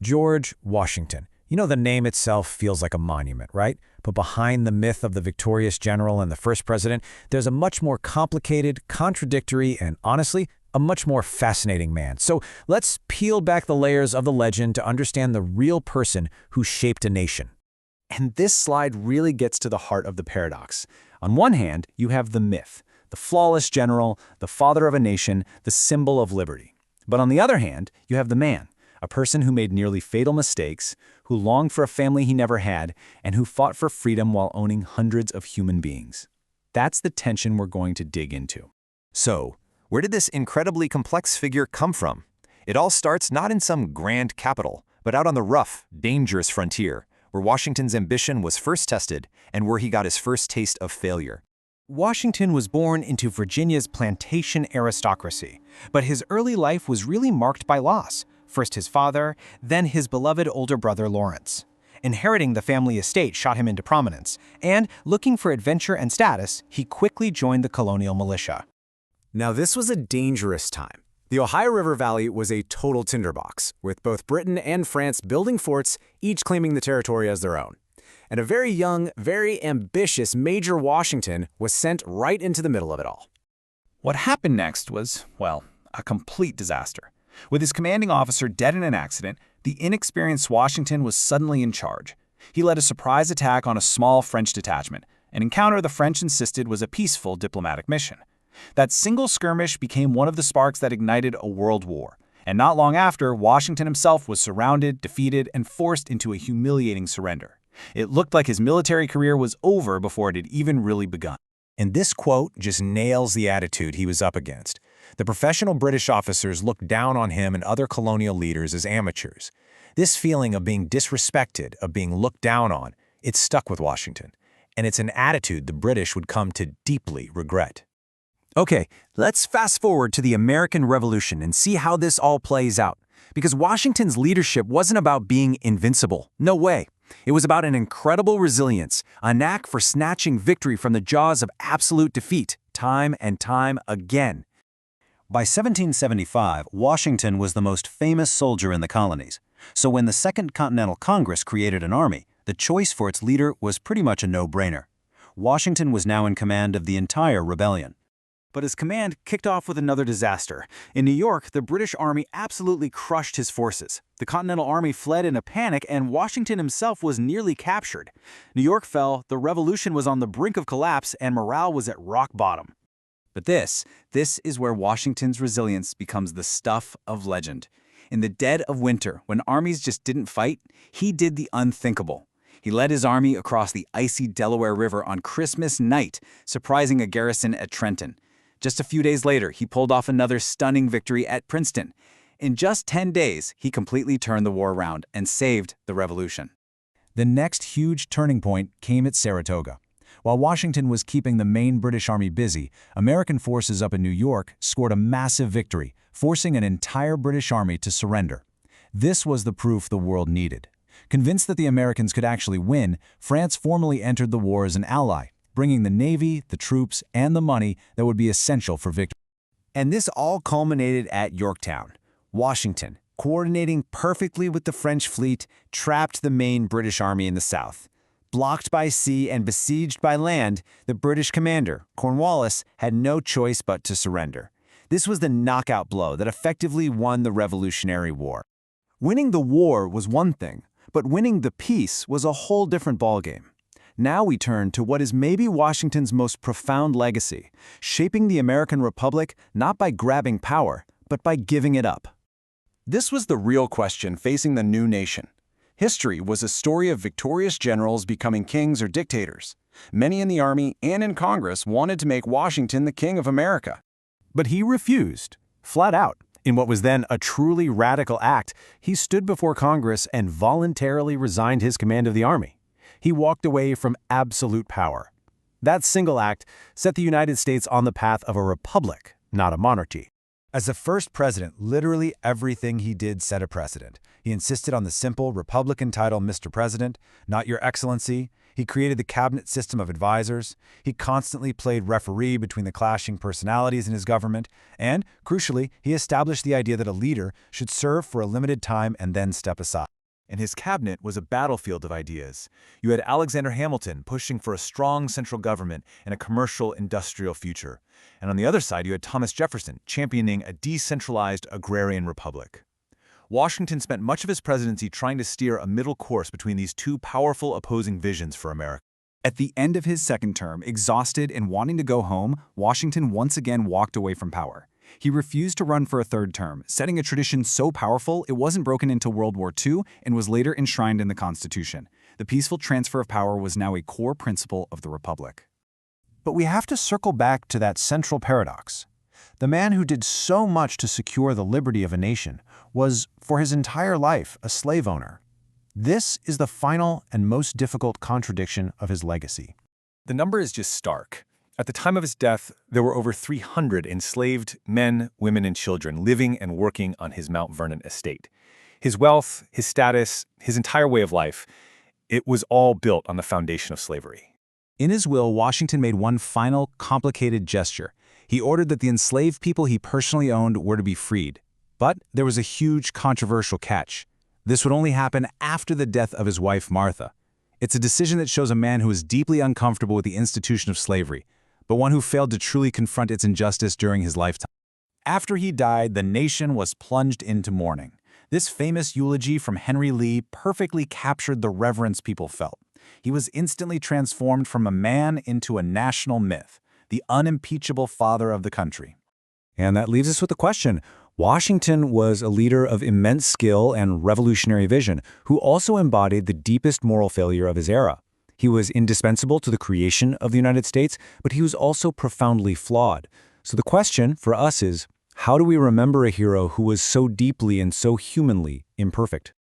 George Washington. You know, the name itself feels like a monument, right? But behind the myth of the victorious general and the first president, there's a much more complicated, contradictory, and honestly, a much more fascinating man. So let's peel back the layers of the legend to understand the real person who shaped a nation. And this slide really gets to the heart of the paradox. On one hand, you have the myth, the flawless general, the father of a nation, the symbol of liberty. But on the other hand, you have the man, a person who made nearly fatal mistakes, who longed for a family he never had, and who fought for freedom while owning hundreds of human beings. That's the tension we're going to dig into. So, where did this incredibly complex figure come from? It all starts not in some grand capital, but out on the rough, dangerous frontier, where Washington's ambition was first tested and where he got his first taste of failure. Washington was born into Virginia's plantation aristocracy, but his early life was really marked by loss. First his father, then his beloved older brother Lawrence. Inheriting the family estate shot him into prominence, and looking for adventure and status, he quickly joined the colonial militia. Now this was a dangerous time. The Ohio River Valley was a total tinderbox, with both Britain and France building forts, each claiming the territory as their own. And a very young, very ambitious Major Washington was sent right into the middle of it all. What happened next was, well, a complete disaster. With his commanding officer dead in an accident, the inexperienced Washington was suddenly in charge. He led a surprise attack on a small French detachment, an encounter the French insisted was a peaceful diplomatic mission. That single skirmish became one of the sparks that ignited a world war. And not long after, Washington himself was surrounded, defeated, and forced into a humiliating surrender. It looked like his military career was over before it had even really begun. And this quote just nails the attitude he was up against. The professional British officers looked down on him and other colonial leaders as amateurs. This feeling of being disrespected, of being looked down on, it stuck with Washington. And it's an attitude the British would come to deeply regret. Okay, let's fast forward to the American Revolution and see how this all plays out. Because Washington's leadership wasn't about being invincible. No way. It was about an incredible resilience, a knack for snatching victory from the jaws of absolute defeat, time and time again. By 1775, Washington was the most famous soldier in the colonies. So when the Second Continental Congress created an army, the choice for its leader was pretty much a no-brainer. Washington was now in command of the entire rebellion. But his command kicked off with another disaster. In New York, the British Army absolutely crushed his forces. The Continental Army fled in a panic, and Washington himself was nearly captured. New York fell, the revolution was on the brink of collapse, and morale was at rock bottom. But this is where Washington's resilience becomes the stuff of legend. In the dead of winter, when armies just didn't fight, he did the unthinkable. He led his army across the icy Delaware River on Christmas night, surprising a garrison at Trenton. Just a few days later, he pulled off another stunning victory at Princeton. In just 10 days, he completely turned the war around and saved the revolution. The next huge turning point came at Saratoga. While Washington was keeping the main British Army busy, American forces up in New York scored a massive victory, forcing an entire British Army to surrender. This was the proof the world needed. Convinced that the Americans could actually win, France formally entered the war as an ally, bringing the navy, the troops, and the money that would be essential for victory. And this all culminated at Yorktown. Washington, coordinating perfectly with the French fleet, trapped the main British Army in the south. Blocked by sea and besieged by land, the British commander, Cornwallis, had no choice but to surrender. This was the knockout blow that effectively won the Revolutionary War. Winning the war was one thing, but winning the peace was a whole different ballgame. Now we turn to what is maybe Washington's most profound legacy, shaping the American Republic not by grabbing power, but by giving it up. This was the real question facing the new nation. History was a story of victorious generals becoming kings or dictators. Many in the army and in Congress wanted to make Washington the king of America. But he refused, flat out. In what was then a truly radical act, he stood before Congress and voluntarily resigned his command of the army. He walked away from absolute power. That single act set the United States on the path of a republic, not a monarchy. As the first president, literally everything he did set a precedent. He insisted on the simple Republican title Mr. President, not Your Excellency. He created the cabinet system of advisors. He constantly played referee between the clashing personalities in his government. And, crucially, he established the idea that a leader should serve for a limited time and then step aside. And his cabinet was a battlefield of ideas. You had Alexander Hamilton pushing for a strong central government and a commercial industrial future. And on the other side, you had Thomas Jefferson championing a decentralized agrarian republic. Washington spent much of his presidency trying to steer a middle course between these two powerful opposing visions for America. At the end of his second term, exhausted and wanting to go home, Washington once again walked away from power. He refused to run for a third term, setting a tradition so powerful it wasn't broken into World War II and was later enshrined in the Constitution. The peaceful transfer of power was now a core principle of the Republic. But we have to circle back to that central paradox. The man who did so much to secure the liberty of a nation was, for his entire life, a slave owner. This is the final and most difficult contradiction of his legacy. The number is just stark. At the time of his death, there were over 300 enslaved men, women, and children living and working on his Mount Vernon estate. His wealth, his status, his entire way of life, it was all built on the foundation of slavery. In his will, Washington made one final, complicated gesture. He ordered that the enslaved people he personally owned were to be freed. But there was a huge controversial catch. This would only happen after the death of his wife, Martha. It's a decision that shows a man who is deeply uncomfortable with the institution of slavery, but one who failed to truly confront its injustice during his lifetime. After he died, the nation was plunged into mourning. This famous eulogy from Henry Lee perfectly captured the reverence people felt. He was instantly transformed from a man into a national myth, the unimpeachable father of the country. And that leaves us with the question: Washington was a leader of immense skill and revolutionary vision, who also embodied the deepest moral failure of his era. He was indispensable to the creation of the United States, but he was also profoundly flawed. So the question for us is, how do we remember a hero who was so deeply and so humanly imperfect?